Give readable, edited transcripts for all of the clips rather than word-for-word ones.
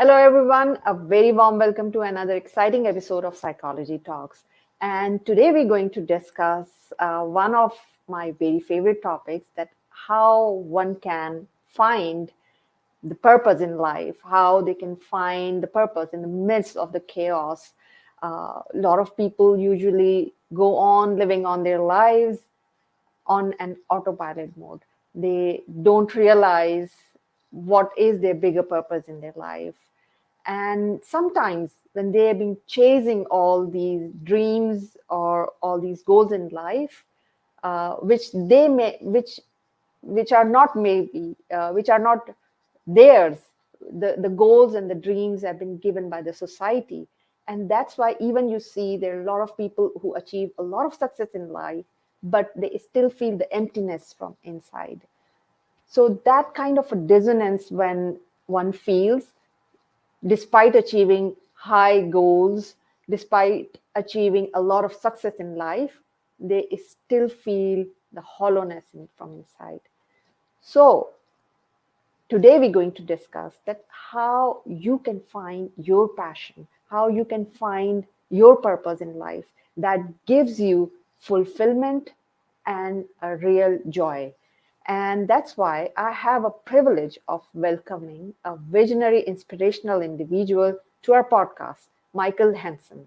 Hello, everyone. A very warm welcome to another exciting episode of Psychology Talks. And today we're going to discuss one of my very favorite topics, that how one can find the purpose in life, how they can find the purpose in the midst of the chaos. A lot of people usually go on living on their lives on an autopilot mode. They don't realize what is their bigger purpose in their life. And sometimes when they have been chasing all these dreams or all these goals in life, which are not which are not theirs, the goals and the dreams have been given by the society. And that's why even you see there are a lot of people who achieve a lot of success in life, but they still feel the emptiness from inside. So that kind of a dissonance when one feels, despite achieving high goals, despite achieving a lot of success in life, they still feel the hollowness from inside. So today we're going to discuss that how you can find your passion, how you can find your purpose in life that gives you fulfillment and a real joy. And that's why I have a privilege of welcoming a visionary, inspirational individual to our podcast, Michael Hanson.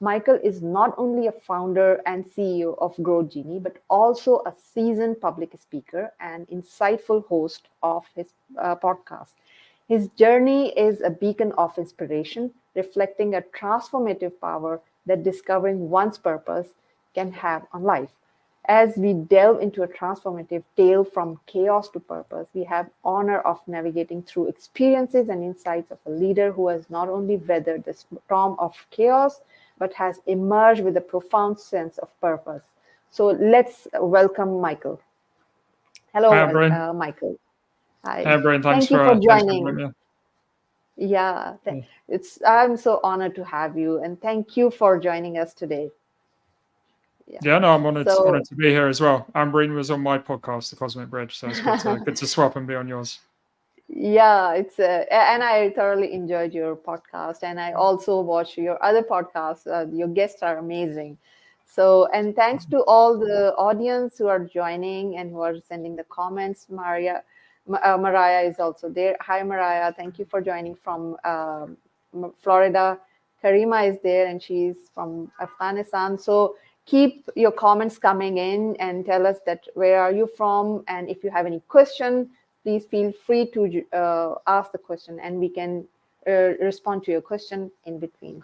Michael is not only a founder and CEO of Growth Genie, but also a seasoned public speaker and insightful host of his podcast. His journey is a beacon of inspiration, reflecting a transformative power that discovering one's purpose can have on life. As we delve into a transformative tale from chaos to purpose, we have honor of navigating through experiences and insights of a leader who has not only weathered the storm of chaos, but has emerged with a profound sense of purpose. So let's welcome Michael. Hello, Hi, Brian. Michael. Hi. Hi, Brian. Thank you for Thanks for joining. having me. Yeah, I'm so honored to have you, and thank you for joining us today. Yeah, no, I'm honored So, to be here as well. Ambreen was on my podcast, The Cosmic Bridge, so it's good to swap and be on yours. yeah, and I thoroughly enjoyed your podcast, and I also watch your other podcasts. Your guests are amazing. So, and thanks to all the audience who are joining and who are sending the comments. Mariah is also there. Hi, Mariah. Thank you for joining from Florida. Karima is there, and she's from Afghanistan. So keep your comments coming in and tell us that where are you from, and if you have any question, please feel free to ask the question, and we can respond to your question in between.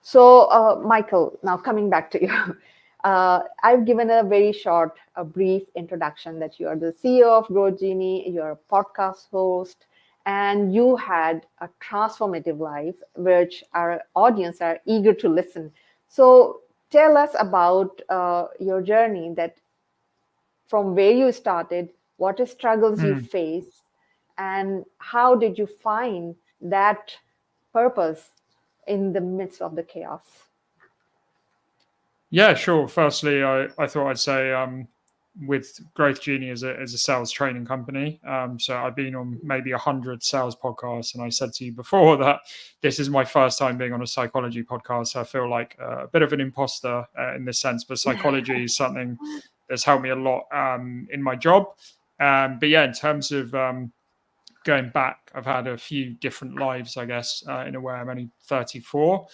So, Michael, now coming back to you. I've given a very short, a brief introduction that you are the CEO of Growth Genie, you're a podcast host, and you had a transformative life, which our audience are eager to listen. So tell us about your journey, that from where you started, what struggles you faced, and how did you find that purpose in the midst of the chaos? Yeah, sure. Firstly, I thought I'd say with Growth Genie as a sales training company. So I've been on maybe 100 sales podcasts, and I said to you before that this is my first time being on a psychology podcast. So I feel like a bit of an imposter in this sense, but psychology is something that's helped me a lot in my job. But yeah, in terms of going back, I've had a few different lives, I guess, in a way. I'm only 34.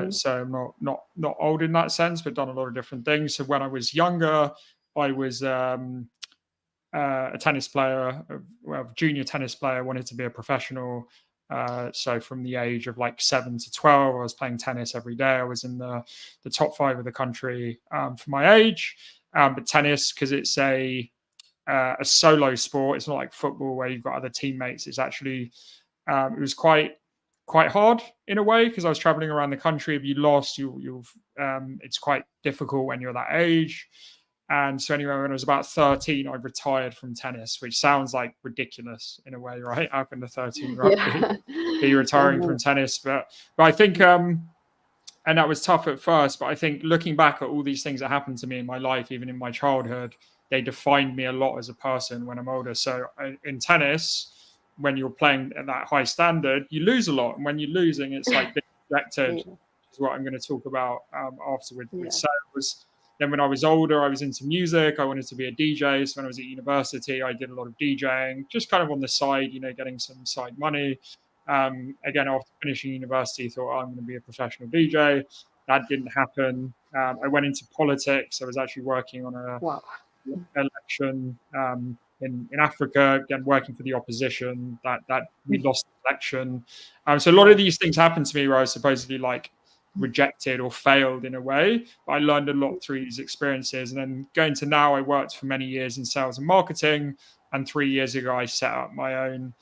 So I'm not old in that sense, but done a lot of different things. So when I was younger, I was a tennis player, junior tennis player, wanted to be a professional. So from the age of like 7 to 12, I was playing tennis every day. I was in the top 5 of the country for my age. But tennis, because it's a solo sport, it's not like football where you've got other teammates. It's actually it was quite hard in a way, because I was traveling around the country. If you lost, it's quite difficult when you're that age. And so anyway, when I was about 13, I retired from tennis, which sounds like ridiculous in a way, right? How can the 13-year-old be retiring from tennis? But I think, and that was tough at first, but I think looking back at all these things that happened to me in my life, even in my childhood, they defined me a lot as a person when I'm older. So in tennis, when you're playing at that high standard, you lose a lot. And when you're losing, it's like being rejected, Yeah. which is what I'm going to talk about after with Yeah. sales. Then when I was older, I was into music. I wanted to be a DJ. So when I was at university, I did a lot of DJing, just kind of on the side, getting some side money. Again, after finishing university, thought, I'm going to be a professional DJ. That didn't happen. I went into politics. I was actually working on a Wow. election in Africa, again, working for the opposition, that we lost the election. So a lot of these things happened to me where I was supposedly like rejected or failed in a way. But I learned a lot through these experiences. And then going to now, I worked for many years in sales and marketing. And 3 years ago, I set up my own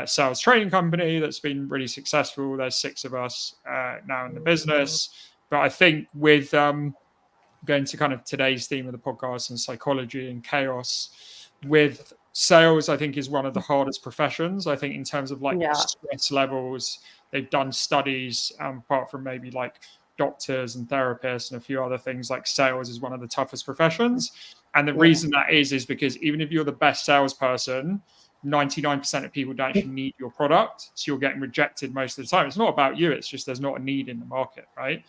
sales training company that's been really successful. There's 6 of us now in the business. But I think with going to kind of today's theme of the podcast and psychology and chaos, with sales, I think is one of the hardest professions. I think in terms of like stress levels, they've done studies, apart from maybe like doctors and therapists and a few other things, like sales is one of the toughest professions. And the reason that is because even if you're the best salesperson, 99% of people don't actually need your product. So you're getting rejected most of the time. It's not about you. It's just there's not a need in the market, right?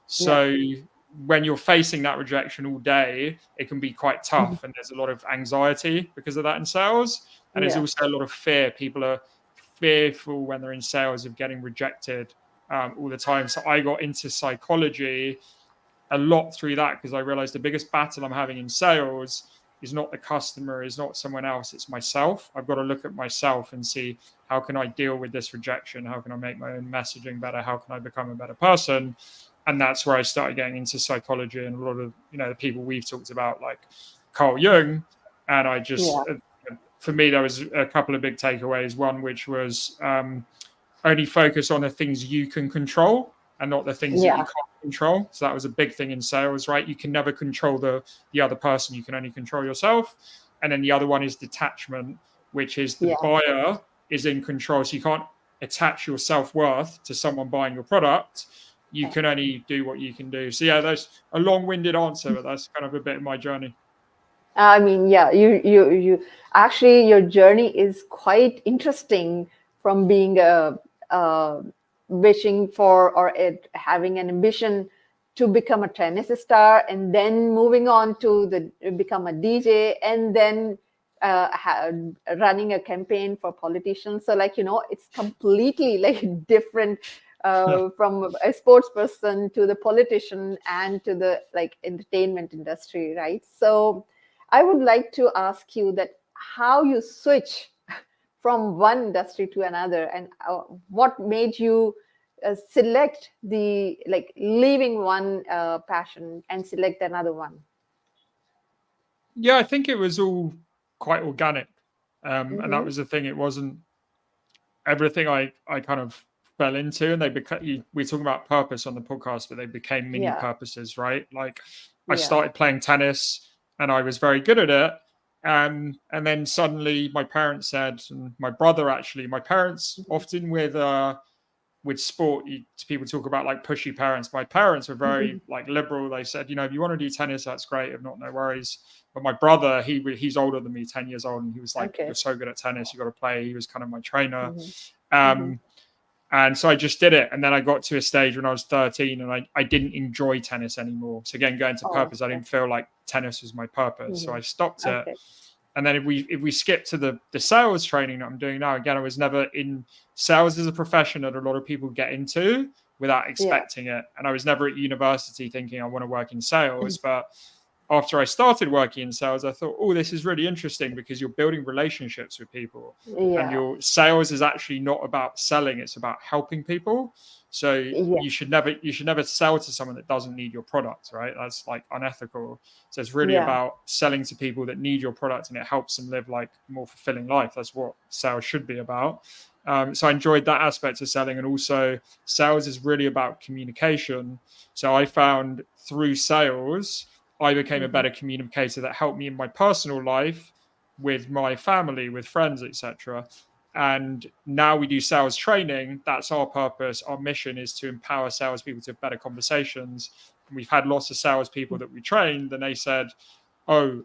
So when you're facing that rejection all day, it can be quite tough. And there's a lot of anxiety because of that in sales. And there's also a lot of fear. People are fearful when they're in sales of getting rejected all the time. So I got into psychology a lot through that because I realized the biggest battle I'm having in sales is not the customer, is not someone else, it's myself. I've got to look at myself and see how can I deal with this rejection? How can I make my own messaging better? How can I become a better person? And that's where I started getting into psychology and a lot of, the people we've talked about, like Carl Jung. And I just, for me, there was a couple of big takeaways. One, which was only focus on the things you can control and not the things that you can't control. So that was a big thing in sales, right? You can never control the other person. You can only control yourself. And then the other one is detachment, which is the buyer is in control. So you can't attach your self-worth to someone buying your product. You can only do what you can do. So yeah, that's a long-winded answer, but that's kind of a bit of my journey. I mean, you actually, your journey is quite interesting, from being wishing for or having an ambition to become a tennis star, and then moving on to become a DJ, and then running a campaign for politicians. So it's completely like different from a sports person to the politician and to the like entertainment industry, right? So I would like to ask you that how you switch from one industry to another, and what made you select the like leaving one passion and select another one. Yeah, I think it was all quite organic, and that was the thing. It wasn't everything I kind of fell into, and they became. We're talking about purpose on the podcast, but they became mini purposes, right? Like I started playing tennis, and I was very good at it. And then suddenly my parents said, and my brother actually, my parents often with sport, people talk about like pushy parents. My parents were very like liberal. They said, if you want to do tennis, that's great. If not, no worries. But my brother, he's older than me, 10 years old. And he was like, you're so good at tennis, you got to play. He was kind of my trainer. And so I just did it. And then I got to a stage when I was 13 and I didn't enjoy tennis anymore. So again, going to purpose, I didn't feel like tennis was my purpose. So I stopped it. And then if we skip to the sales training that I'm doing now, again, I was never in sales as a profession that a lot of people get into without expecting it. And I was never at university thinking I want to work in sales. But after I started working in sales, I thought, oh, this is really interesting because you're building relationships with people. And your sales is actually not about selling, it's about helping people. So you should never sell to someone that doesn't need your product, right? That's like unethical. So it's really about selling to people that need your product, and it helps them live like a more fulfilling life. That's what sales should be about. So I enjoyed that aspect of selling, and also sales is really about communication. So I found through sales, I became a better communicator that helped me in my personal life, with my family, with friends, etc. And now we do sales training. That's our purpose. Our mission is to empower salespeople to have better conversations. And we've had lots of salespeople that we trained, and they said, oh,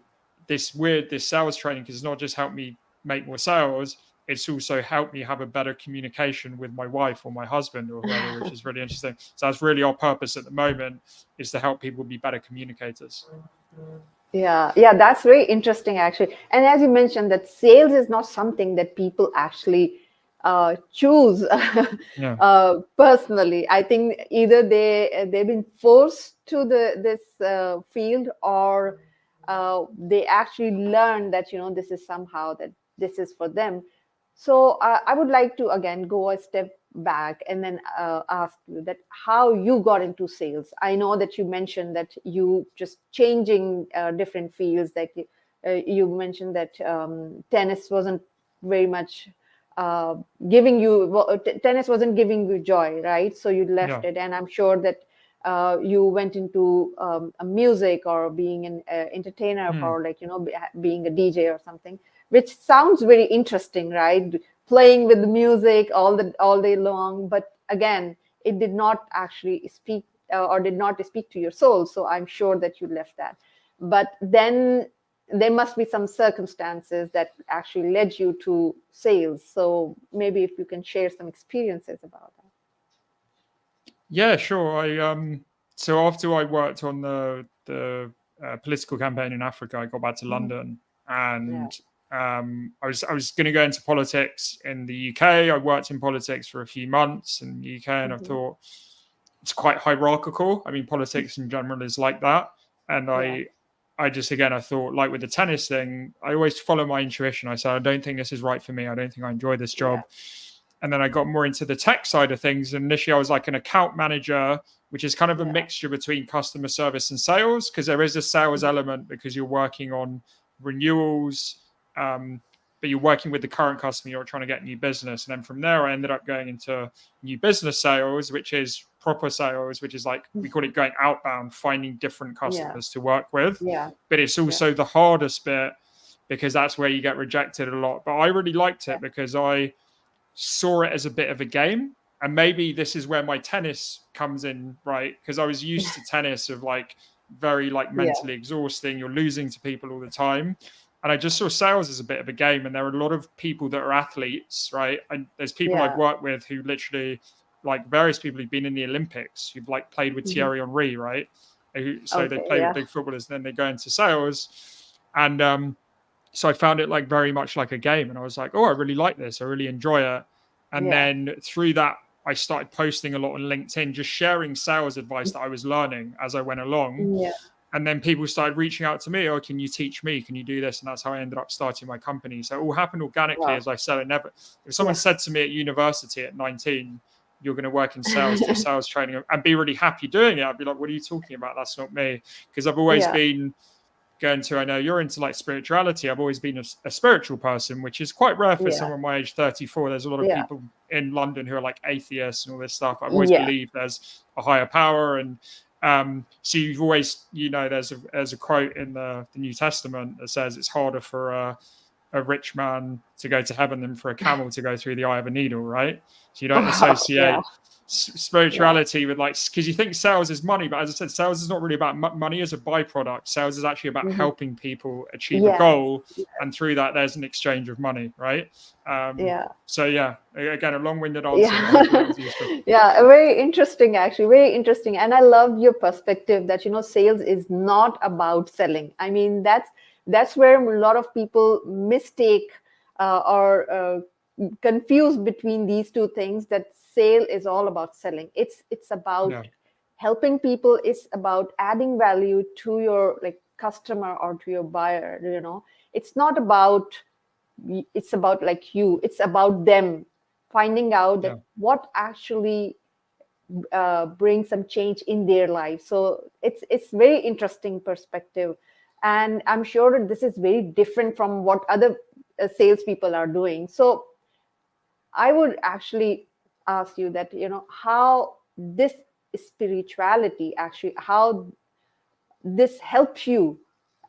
this sales training has not just helped me make more sales, it's also helped me have a better communication with my wife or my husband or whoever, which is really interesting. So that's really our purpose at the moment, is to help people be better communicators. Yeah, that's very interesting, actually. And as you mentioned, that sales is not something that people actually choose Yeah. personally. I think either they've been forced to this field, or they actually learn that this is somehow that this is for them. So I would like to again go a step back and then ask you that how you got into sales. I know that you mentioned that you just changing different fields. Like you mentioned that tennis wasn't very much uh, giving you tennis wasn't giving you joy, right? So you left Yeah. it, and I'm sure that you went into a music or being an entertainer, Hmm. or like being a DJ or something, which sounds very interesting, right? Playing with the music all day long, but again, it did not actually speak or did not speak to your soul. So I'm sure that you left that. But then there must be some circumstances that actually led you to sales. So maybe if you can share some experiences about that. Yeah, sure. So after I worked on the political campaign in Africa, I got back to Mhm. London, Yeah. and I was going to go into politics in the UK. I worked in politics for a few months in the UK, and I Hmm. thought it's quite hierarchical. I mean, politics in general is like that, and Yeah. I just, again, I thought, like with the tennis thing, I always follow my intuition. I said, I don't think this is right for me. I don't think I enjoy this Yeah. job. And then I got more into the tech side of things. And initially, I was like an account manager, which is kind of a Yeah. mixture between customer service and sales, because there is a sales element because you're working on renewals, but you're working with the current customer, you're trying to get new business. And then from there, I ended up going into new business sales, which is proper sales, which is like, we call it going outbound, finding different Yeah. customers to work with. Yeah. But it's Yeah. also the hardest bit, because that's where you get rejected a lot. But I really liked Yeah. it because I saw it as a bit of a game. And maybe this is where my tennis comes in, right? Because I was used to tennis of like very like Yeah. mentally exhausting. You're losing to people all the time. And I just saw sales as a bit of a game. And there are a lot of people that are athletes, right? And there's people I've Yeah. worked with who literally, like various people who've been in the Olympics, who've like played with Mhm. Thierry Henry, right? So they Okay. play with Yeah. big footballers, and then they go into sales. And so I found it like very much like a game, and I was like, oh, I really like this. I really enjoy it. And Yeah. then through that, I started posting a lot on LinkedIn, just sharing sales advice that I was learning as I went along. Yeah. And then people started reaching out to me, oh, can you teach me? Can you do this? And that's how I ended up starting my company. So it all happened organically. Wow. As I said, if someone Yeah. said to me at university at 19, you're going to work in sales, do sales training, and be really happy doing it, I'd be like, what are you talking about? That's not me. Because I've always Yeah. been going to, I know you're into like spirituality. I've always been a spiritual person, which is quite rare for Yeah. someone my age, 34. There's a lot of Yeah. people in London who are like atheists and all this stuff. I've always Yeah. believed there's a higher power. And so you've always, there's a quote in the New Testament that says it's harder for a rich man to go to heaven than for a camel to go through the eye of a needle, right? So you don't Wow. Yeah. associate Yeah. spirituality with like, because you think sales is money, but as I said, sales is not really about money as a byproduct. Sales is actually about Hmm. helping people achieve a Yes. goal, and through that there's an exchange of money, right? Yeah. So yeah, again, a long-winded answer, but hopefully that Yeah. was useful. Yeah. Very interesting, actually. Very interesting. And I love your perspective that, sales is not about selling. I mean, that's where a lot of people mistake or confuse between these two things, that sale is all about selling. It's about Yeah, helping people. It's about adding value to your like customer or to your buyer. It's not about, it's about like it's about them finding out yeah, that what actually brings some change in their life. So it's very interesting perspective, and I'm sure that this is very different from what other salespeople are doing. So I would actually ask you that, how this spirituality actually, how this helps you,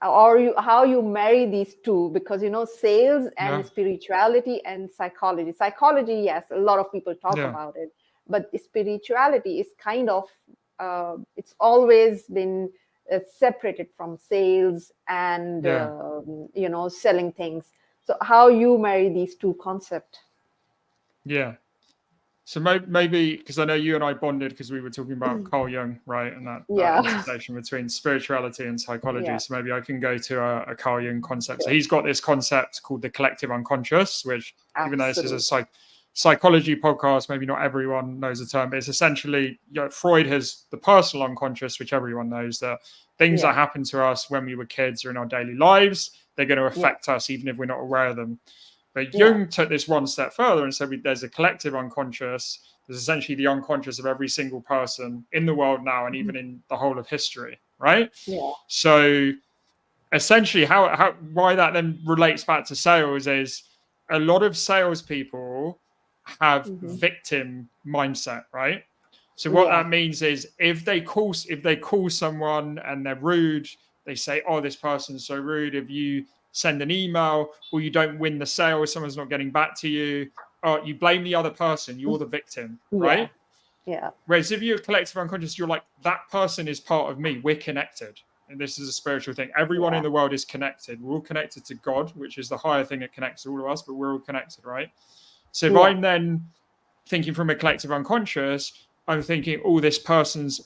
or how you marry these two, because sales and yeah, spirituality and psychology, yes, a lot of people talk yeah, about it, but spirituality is kind of it's always been separated from sales and yeah. selling things. So how you marry these two concepts? Yeah. So maybe because I know you and I bonded because we were talking about Carl Jung, right, and that Yeah. intersection between spirituality and psychology. Yeah. So maybe I can go to a Carl Jung concept. So Sure. he's got this concept called the collective unconscious, which, even though this is a Absolutely. psychology podcast, maybe not everyone knows the term, but it's essentially, Freud has the personal unconscious, which everyone knows, that things that Yeah. happen to us when we were kids or in our daily lives, they're going to Yeah. affect us even if we're not aware of them. But Yeah. Jung took this one step further and said there's a collective unconscious. There's essentially the unconscious of every single person in the world now and even in the whole of history, right? Yeah. So essentially, how why that then relates back to sales is a lot of salespeople have Hmm. victim mindset, right? So what Yeah. that means is if they call someone and they're rude, they say, "Oh, this person's so rude." If you send an email or you don't win the sale, someone's not getting back to you, you blame the other person. You're the victim, Yeah. right? Yeah. Whereas if you're collective unconscious, you're like, that person is part of me. We're connected. And this is a spiritual thing. Everyone in Yeah. the world is connected. We're all connected to God, which is the higher thing that connects all of us, but we're all connected, right? So if Yeah. I'm then thinking from a collective unconscious, I'm thinking, oh,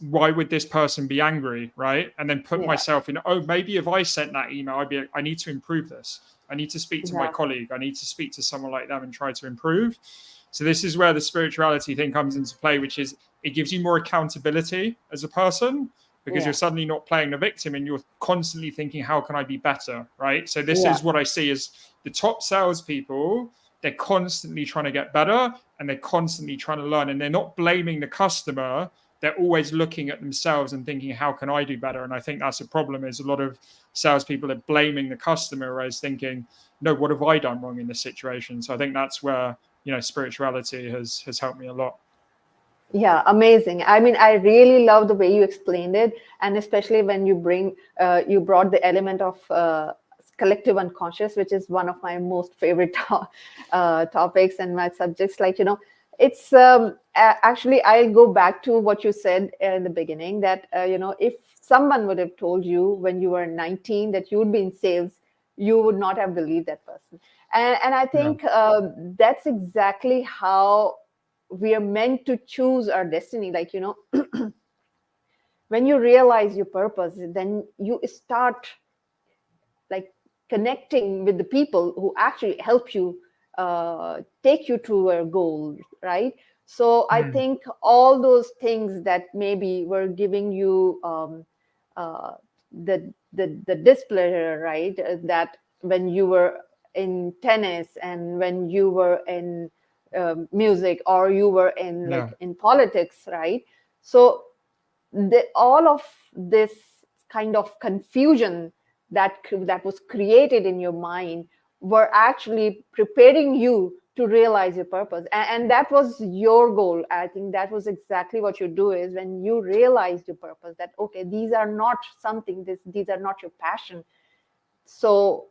why would this person be angry, right? And then put Yeah. myself in, oh, maybe if I sent that email, I need to improve this. I need to speak to my Exactly. colleague. I need to speak to someone like them and try to improve. So this is where the spirituality thing comes into play, which is it gives you more accountability as a person because you're Yeah. suddenly not playing the victim and you're constantly thinking, how can I be better, right? So this Yeah. is what I see as the top salespeople. They're constantly trying to get better and they're constantly trying to learn, and they're not blaming the customer. They're always looking at themselves and thinking, how can I do better? And I think that's a problem, is a lot of salespeople are blaming the customer, whereas thinking, no, what have I done wrong in this situation? So I think that's where, spirituality has helped me a lot. Yeah, amazing. I mean, I really love the way you explained it, and especially when you brought the element of collective unconscious, which is one of my most favorite topics and my subjects. Like, it's actually, I'll go back to what you said in the beginning, that if someone would have told you when you were 19 that you would be in sales, you would not have believed that person. And I Yeah. think that's exactly how we are meant to choose our destiny. Like, when you realize your purpose, then you start like connecting with the people who actually help you take you to a goal, right? So I Mm. think all those things that maybe were giving you uh, the displeasure, right? That when you were in tennis and when you were in music, or you were in Yeah. like in politics, right? So all of this kind of confusion that was created in your mind were actually preparing you to realize your purpose, and that was your goal. I think that was exactly what you do, is when you realized your purpose, that okay, these are not these are not your passion. So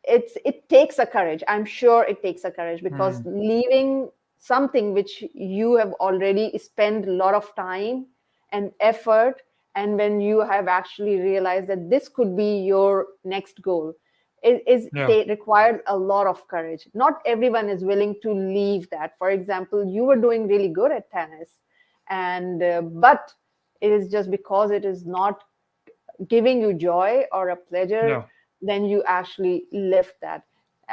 it takes a courage. I'm sure it takes a courage, because Mm. leaving something which you have already spent a lot of time and effort, and when you have actually realized that this could be your next goal, Yeah. they require a lot of courage. Not everyone is willing to leave that. For example, you were doing really good at tennis, and but it is just because it is not giving you joy or a pleasure, Yeah. then you actually lift that.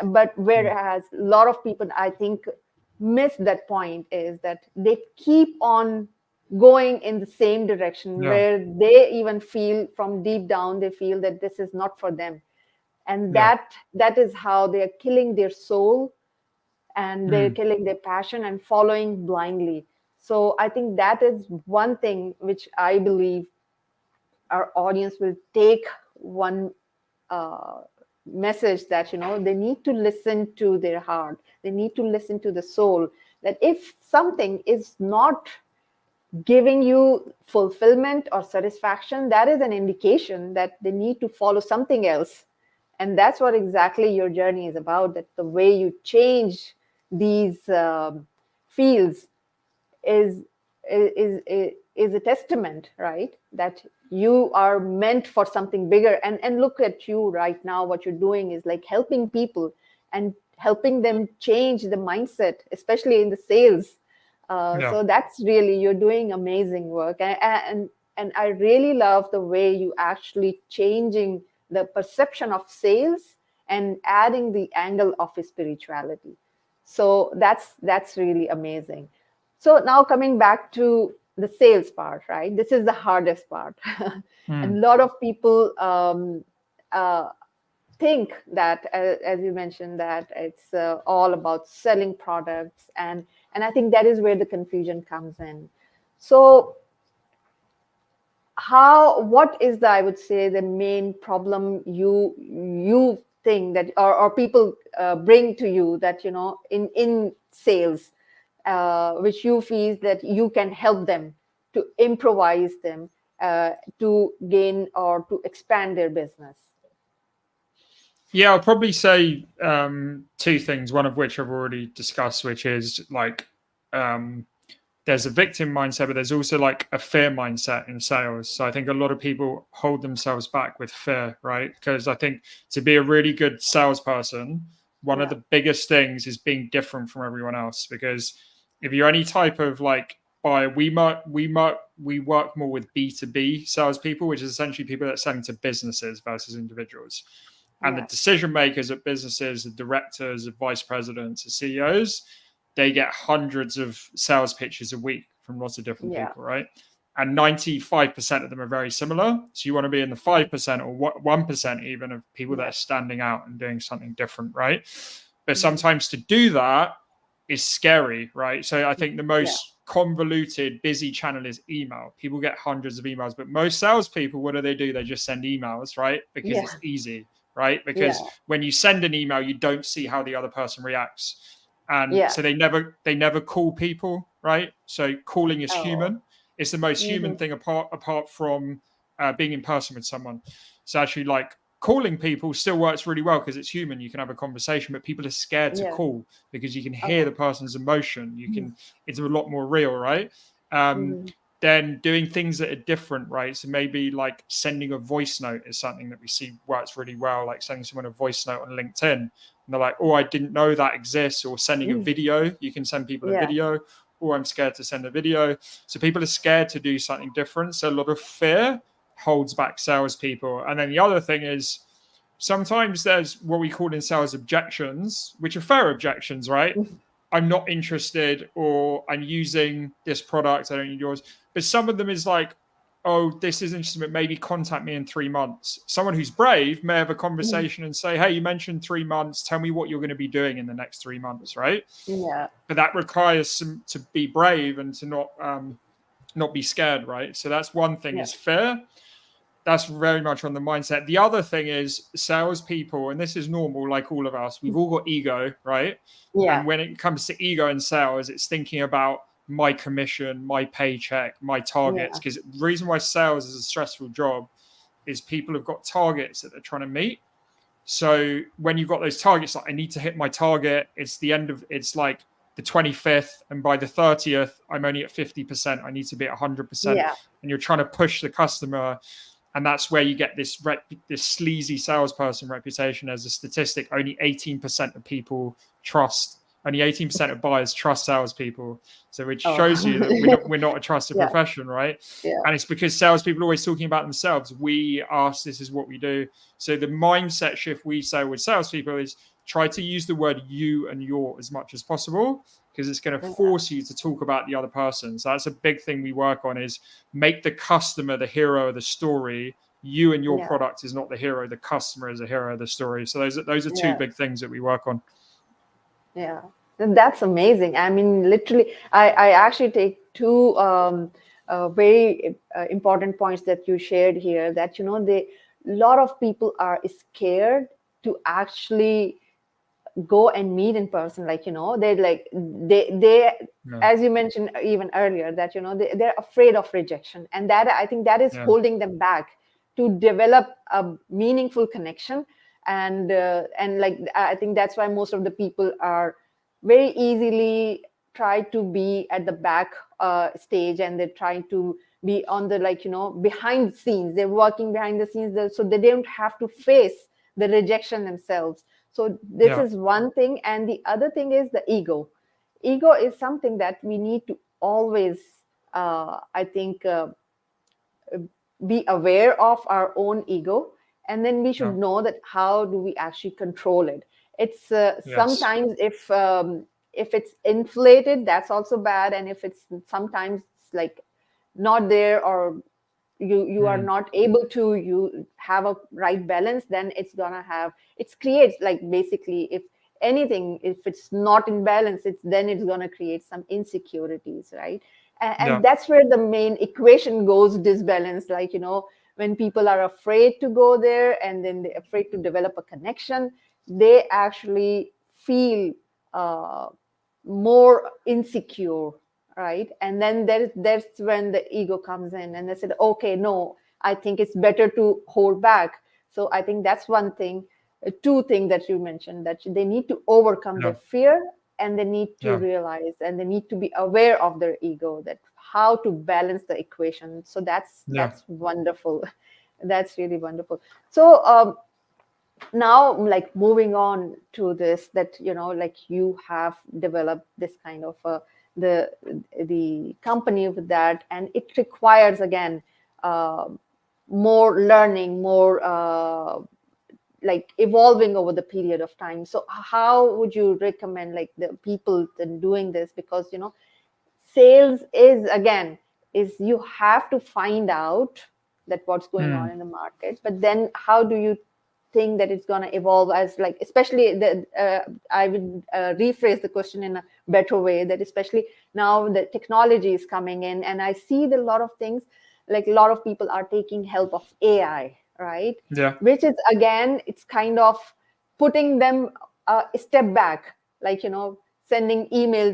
But Mm. whereas a lot of people, I think, miss that point, is that they keep on going in the same direction, Yeah. where they even feel from deep down, they feel that this is not for them. And Yeah. that is how they are killing their soul, and they're Mm. killing their passion and following blindly. So I think that is one thing which I believe our audience will take one uh, message, that they need to listen to their heart, they need to listen to the soul, that if something is not giving you fulfillment or satisfaction, that is an indication that they need to follow something else. And that's what exactly your journey is about, that the way you change these fields is is a testament, right? That you are meant for something bigger. And look at you right now, what you're doing is like helping people. and helping them change the mindset, especially in the sales. So that's really, you're doing amazing work. And I really love the way you actually changing the perception of sales and adding the angle of spirituality. So that's really amazing. So now coming back to the sales part, right? This is the hardest part. And a lot of people uh, think that, as you mentioned, that it's all about selling products, and I think that is where the confusion comes in. So what is the, I would say, the main problem you think that, or people bring to you, that in sales, which you feel that you can help them to improvise them, to gain or to expand their business? Yeah, I'll probably say two things, one of which I've already discussed, which is like there's a victim mindset, but there's also like a fear mindset in sales. So I think a lot of people hold themselves back with fear, right? Because I think to be a really good salesperson, one of the biggest things is being different from everyone else. Because if you're any type of like buyer, we work more with B2B salespeople, which is essentially people that are selling to businesses versus individuals. And the decision makers at businesses, the directors, the vice presidents, the CEOs, they get hundreds of sales pitches a week from lots of different people, right? And 95% of them are very similar. So you want to be in the 5% or 1% even of people that are standing out and doing something different, right? But sometimes to do that is scary, right? So I think the most convoluted, busy channel is email. People get hundreds of emails, but most salespeople, what do? They just send emails, right? Because it's easy, right? Because when you send an email, you don't see how the other person reacts. And so they never call people, right? So calling is human. It's the most human thing apart from being in person with someone. So actually, like calling people still works really well because it's human. You can have a conversation, but people are scared to call because you can hear the person's emotion. It's a lot more real, right? Then doing things that are different, right? So maybe like sending a voice note is something that we see works really well, like sending someone a voice note on LinkedIn. And they're like, oh, I didn't know that exists. Or sending a video. You can send people a video. Or I'm scared to send a video. So people are scared to do something different. So a lot of fear holds back salespeople. And then the other thing is sometimes there's what we call in sales objections, which are fair objections, right? I'm not interested, or I'm using this product, I don't need yours. But some of them is like, oh, this is interesting, but maybe contact me in 3 months. Someone who's brave may have a conversation and say, hey, you mentioned 3 months. Tell me what you're going to be doing in the next 3 months, right? But that requires some to be brave and to not be scared, right? So that's one thing is fear. That's very much on the mindset. The other thing is salespeople, and this is normal, like all of us, we've all got ego, right? And when it comes to ego in sales, it's thinking about my commission, my paycheck, my targets. Because the reason why sales is a stressful job is people have got targets that they're trying to meet. So when you've got those targets, like I need to hit my target, it's like the 25th, and by the 30th, I'm only at 50%. I need to be at 100%. And you're trying to push the customer. And that's where you get this sleazy salesperson reputation. As a statistic, only 18% of people only 18% of buyers trust salespeople. So which shows you that we're not a trusted profession, right? And it's because salespeople are always talking about themselves. We, us, this is what we do. So the mindset shift we say with salespeople is try to use the word you and your as much as possible, because it's going to force you to talk about the other person. So that's a big thing we work on, is make the customer the hero of the story. You and your product is not the hero. The customer is the hero of the story. So those are two big things that we work on. Yeah, that's amazing. I mean, literally, I actually take two very important points that you shared here, that, a lot of people are scared to actually go and meet in person. Like, they as you mentioned even earlier, that, they're afraid of rejection. And that, I think that is holding them back to develop a meaningful connection. And like, I think that's why most of the people are very easily try to be at the back stage, and they're trying to be on the, like, behind the scenes. They're working behind the scenes, so they don't have to face the rejection themselves. So this Yeah. is one thing. And the other thing is the ego is something that we need to always I think be aware of our own ego, and then we should Yeah. know that how do we actually control it. It's Yes. sometimes if it's inflated, that's also bad, and if it's sometimes it's like not there, or you are Mm. not able to you have a right balance, then it's gonna have it creates like basically if anything, if it's not in balance, it's gonna create some insecurities, right? And Yeah. that's where the main equation goes disbalanced, like when people are afraid to go there and then they're afraid to develop a connection, they actually feel uh, more insecure, right? And then that's when the ego comes in and they said, okay, no, I think it's better to hold back. So I think that's one thing. Two things that you mentioned, that they need to overcome their Yeah. fear, and they need to Yeah. realize and they need to be aware of their ego, that how to balance the equation. So that's Yeah. wonderful. That's really wonderful. So now, like moving on to this, that like you have developed this kind of the the company with that, and it requires again uh, more learning, more like evolving over the period of time. So how would you recommend like the people then doing this? Because sales is again is you have to find out that what's going on Mm. in the market, but then how do you think that it's going to evolve, as like especially the I would rephrase the question in a better way, that especially now the technology is coming in, and I see that a lot of things, like a lot of people are taking help of AI, right? Yeah. Which is again, it's kind of putting them a step back, like sending email,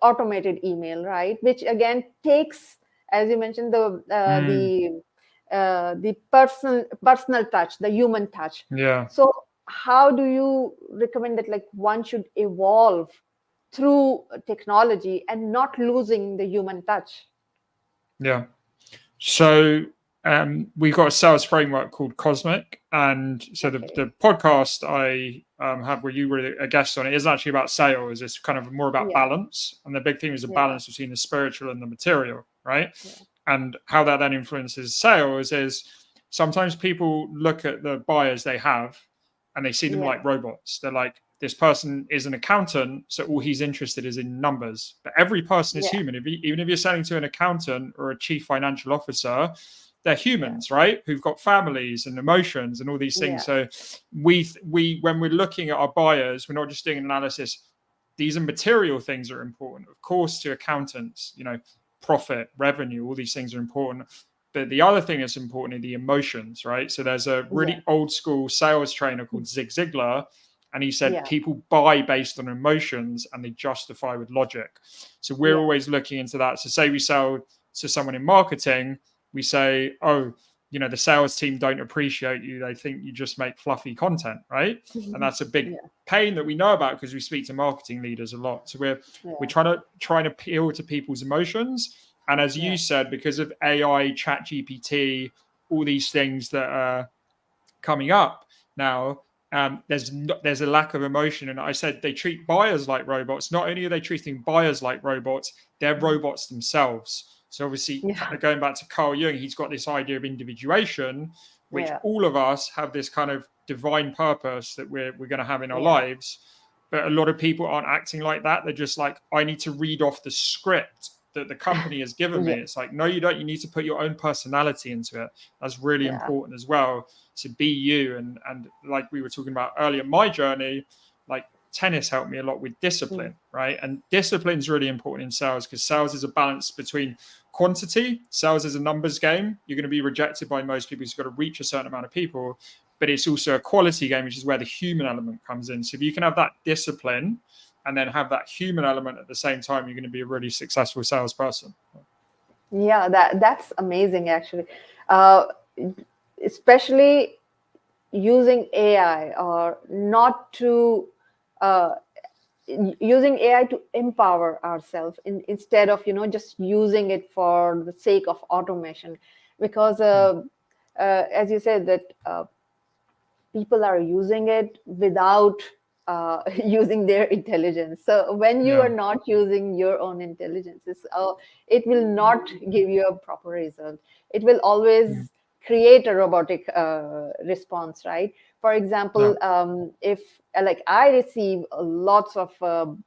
automated email, right? Which again takes, as you mentioned, Mm. the personal touch, the human touch. Yeah. So how do you recommend that like one should evolve through technology and not losing the human touch? Yeah. So we've got a sales framework called Cosmic, and so Okay. the podcast I have where you were a guest on it is actually about sales. It's kind of more about Yeah. balance, and the big thing is a Yeah. balance between the spiritual and the material, right? Yeah. And how that then influences sales is sometimes people look at the buyers they have and they see them Yeah. like robots. They're like, this person is an accountant, so all he's interested is in numbers. But every person is Yeah. human. Even if you're selling to an accountant or a chief financial officer, they're Yeah. humans, right? Who've got families and emotions and all these things. Yeah. So we when we're looking at our buyers, we're not just doing an analysis. These are material things that are important, of course, to accountants. Profit, revenue, all these things are important. But the other thing that's important are the emotions, right? So there's a Yeah. really old school sales trainer called Zig Ziglar, and he said Yeah. people buy based on emotions and they justify with logic. So we're Yeah. always looking into that. So say we sell to someone in marketing, we say, oh, the sales team don't appreciate you. They think you just make fluffy content, right? And that's a big Yeah. pain that we know about because we speak to marketing leaders a lot. So we're Yeah. trying to appeal to people's emotions. And as you Yeah. said, because of AI, Chat GPT, all these things that are coming up now, there's a lack of emotion. And I said they treat buyers like robots. Not only are they treating buyers like robots, they're Mhm. robots themselves. So obviously, Yeah. going back to Carl Jung, he's got this idea of individuation, which Yeah. all of us have this kind of divine purpose that we're going to have in our Yeah. lives. But a lot of people aren't acting like that. They're just like, I need to read off the script that the company has given me. Yeah. It's like, no, you don't. You need to put your own personality into it. That's really Yeah. important as well, to be you. And like we were talking about earlier, my journey, like tennis helped me a lot with Mm. discipline, right? And discipline is really important in sales because sales is a balance between quantity. Sales is a numbers game. You're going to be rejected by most people. You've got to reach a certain amount of people, but it's also a quality game, which is where the human element comes in. So if you can have that discipline and then have that human element at the same time, you're going to be a really successful salesperson. Yeah, that's amazing actually. Uh, Especially using AI, or not to uh, using AI to empower ourselves instead of just using it for the sake of automation, because Mm. as you said that people are using it without using their intelligence. So when you are Yeah. not using your own intelligence, it will not give you a proper result. It will Mm. always create a robotic response, right? For Yeah. example, if like I receive lots of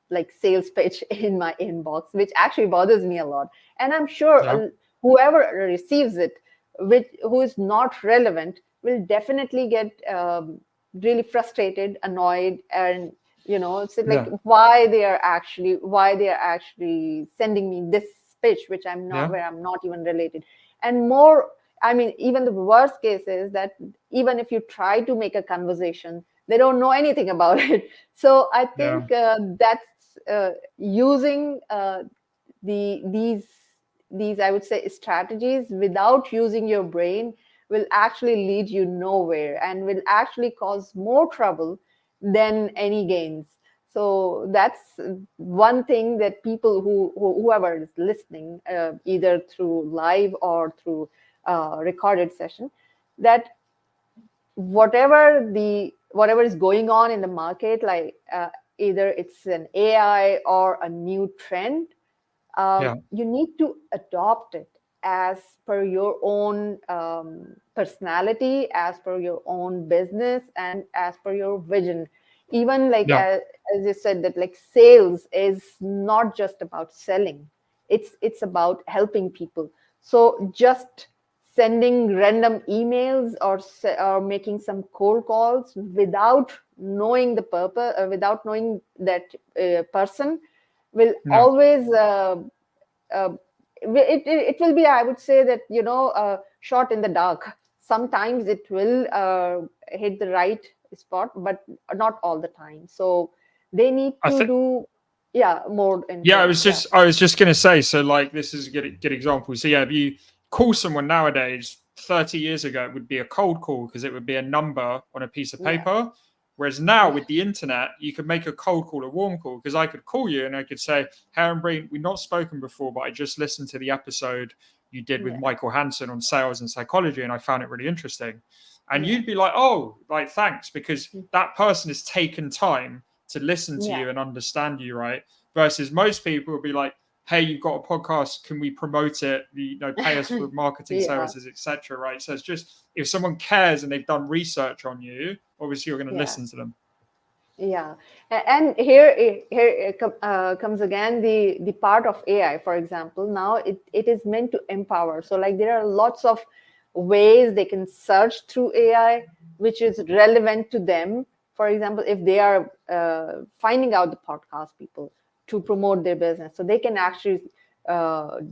like sales pitch in my inbox, which actually bothers me a lot, and I'm sure Yeah. whoever receives it, who is not relevant, will definitely get really frustrated, annoyed, and it's like Yeah. why they are actually sending me this pitch, which I'm not, Yeah. where I'm not even related. And more, I mean, even the worst case is that even if you try to make a conversation, they don't know anything about it. So I Yeah. think that's using these I would say strategies without using your brain will actually lead you nowhere and will actually cause more trouble than any gains. So that's one thing that people whoever is listening, either through live or through recorded session, that whatever is going on in the market, like either it's an AI or a new trend, Yeah. you need to adopt it as per your own personality, as per your own business, and as per your vision. Even like Yeah. as you said, that like sales is not just about selling; it's about helping people. So just sending random emails or making some cold calls without knowing the purpose, without knowing that person, will Yeah. always uh, it will be, I would say that shot in the dark. Sometimes it will hit the right spot, but not all the time. So they need I to think. do, yeah, more Yeah, into it. Yeah, I was just gonna say. So, like, this is a good example. So, yeah, if you call someone nowadays, 30 years ago, it would be a cold call because it would be a number on a piece of yeah, paper. Whereas now, yeah, with the internet, you could make a cold call, a warm call, because I could call you and I could say, "Hey, Breen, we've not spoken before, but I just listened to the episode you did with yeah, Michael Hanson on sales and psychology, and I found it really interesting." And yeah, you'd be like, "Oh, like thanks," because that person has taken time to listen to yeah, you and understand you, right? Versus most people will be like, "Hey, you've got a podcast, can we promote it, pay us for marketing yeah, services, etc." Right? So it's just, if someone cares and they've done research on you, obviously you're going to yeah. listen to them. Yeah, and here comes again the part of AI. For example, now it is meant to empower. So like there are lots of ways they can search through AI, which is relevant to them. For example, if they are finding out the podcast people to promote their business, so they can actually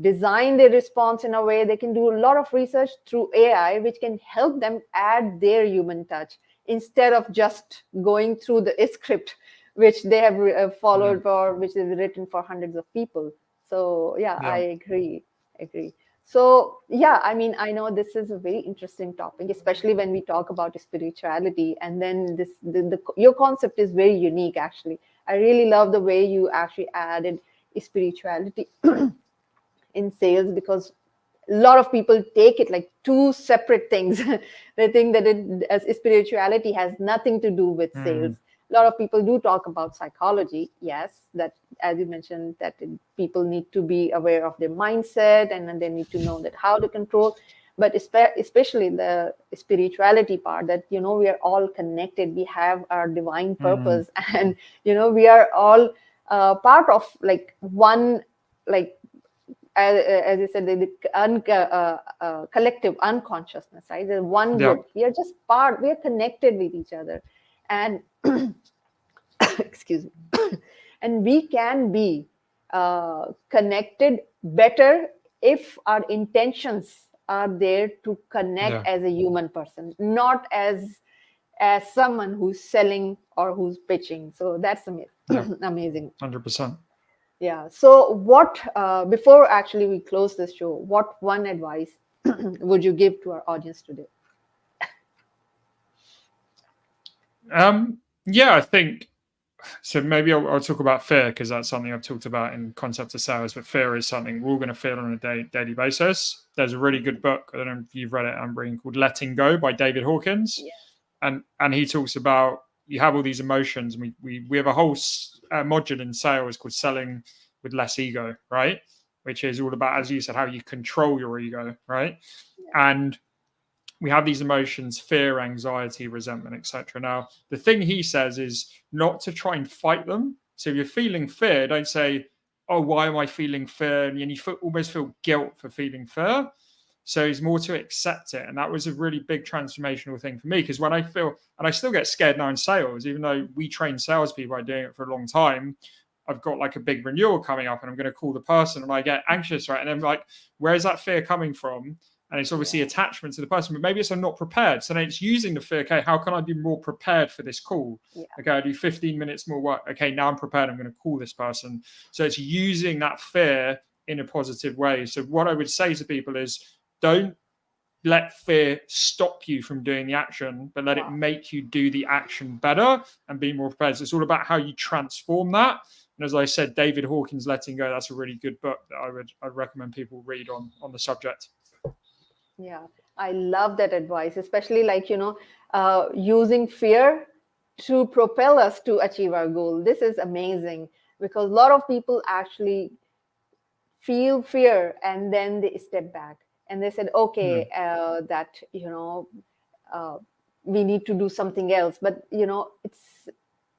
design their response in a way. They can do a lot of research through AI, which can help them add their human touch instead of just going through the script which they have Yeah. followed or which is written for hundreds of people. So yeah, I Yeah. agree. So yeah, I mean, I know this is a very interesting topic, especially when we talk about spirituality, and then your concept is very unique. Actually, I really love the way you actually added spirituality in sales, because a lot of people take it like two separate things. They think that as spirituality has nothing to do with sales. Mm. A lot of people do talk about psychology, yes, that as you mentioned, that people need to be aware of their mindset, and then they need to know that how to control. But especially the spirituality part, that we are all connected, we have our divine Mm. purpose, and we are all part of like one, like as you said, collective unconsciousness, right? The one Yeah. group. We are just part. We are connected with each other, and excuse me, and we can be connected better if our intentions are there to connect Yeah. as a human person, not as someone who's selling or who's pitching. So that's Yeah. amazing. 100%. Yeah. So, what, before actually we close this show, what one advice would you give to our audience today? Yeah, I think so. Maybe I'll talk about fear because that's something I've talked about in concept of sales. But fear is something we're all going to feel on a daily basis. There's a really good book, I don't know if you've read it, Ambreen, called "Letting Go" by David Hawkins. Yeah. And he talks about you have all these emotions. We have a whole module in sales called selling with less ego, right? Which is all about, as you said, how you control your ego, right? Yeah. And we have these emotions: fear, anxiety, resentment, etc. Now, the thing he says is not to try and fight them. So if you're feeling fear, don't say, oh, why am I feeling fear? And you almost feel guilt for feeling fear. So it's more to accept it. And that was a really big transformational thing for me, because when I feel, and I still get scared now in sales, even though we train salespeople, I'm doing it for a long time, I've got like a big renewal coming up and I'm going to call the person and I get anxious, right? And I'm like, where is that fear coming from? And it's obviously attachment to the person, but maybe it's I'm not prepared. So then it's using the fear. Okay, how can I be more prepared for this call? Yeah. Okay, I do 15 minutes more work. Okay, now I'm prepared. I'm going to call this person. So it's using that fear in a positive way. So what I would say to people is, don't let fear stop you from doing the action, but let it make you do the action better and be more prepared. So it's all about how you transform that. And as I said, David Hawkins' Letting Go, that's a really good book that I'd recommend people read on the subject. Yeah, I love that advice, especially like, using fear to propel us to achieve our goal. This is amazing because a lot of people actually feel fear and then they step back and they said, okay, that, uh, we need to do something else. But, it's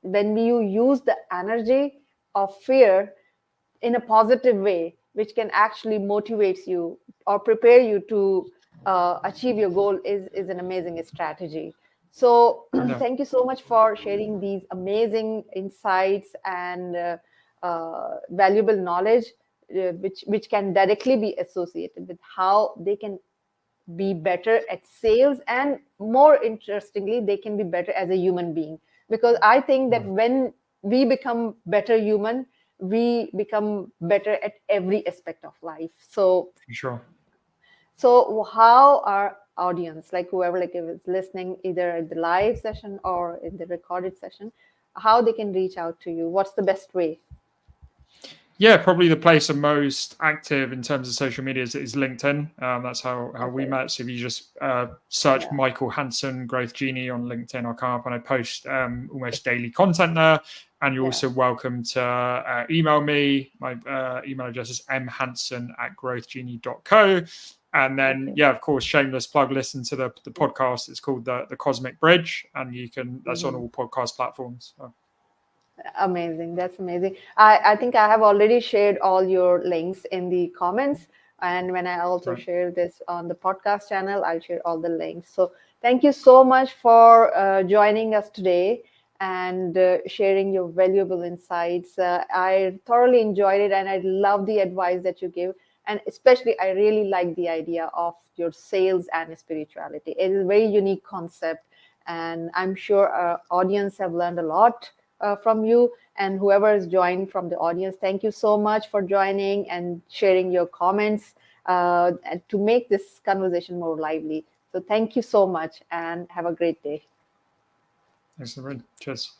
when you use the energy of fear in a positive way, which can actually motivate you or prepare you to achieve your goal, is an amazing strategy. So thank you so much for sharing these amazing insights and valuable knowledge, which can directly be associated with how they can be better at sales, and more interestingly, they can be better as a human being. Because I think that when we become better human, we become better at every aspect of life. So For sure. so how our audience, like whoever like is listening, either at the live session or in the recorded session, how they can reach out to you? What's the best way? Yeah, probably the place I'm most active in terms of social media is LinkedIn. That's how we Okay. met. So if you just search Yeah. Michael Hanson Growth Genie on LinkedIn, I'll come up, and I post almost daily content there. And you're Yeah. also welcome to email me. My email address is mhanson@growthgenie.co. And then, Okay. yeah, of course, shameless plug, listen to the podcast. It's called the Cosmic Bridge, and that's on all podcast platforms. So. Amazing. That's amazing. I think I have already shared all your links in the comments. And when I also Right. share this on the podcast channel, I'll share all the links. So thank you so much for joining us today and sharing your valuable insights. I thoroughly enjoyed it and I love the advice that you give. And especially, I really like the idea of your sales and spirituality. It is a very unique concept. And I'm sure our audience have learned a lot from you, and whoever has joined from the audience. Thank you so much for joining and sharing your comments and to make this conversation more lively. So thank you so much and have a great day. Thanks, Lorraine. Cheers.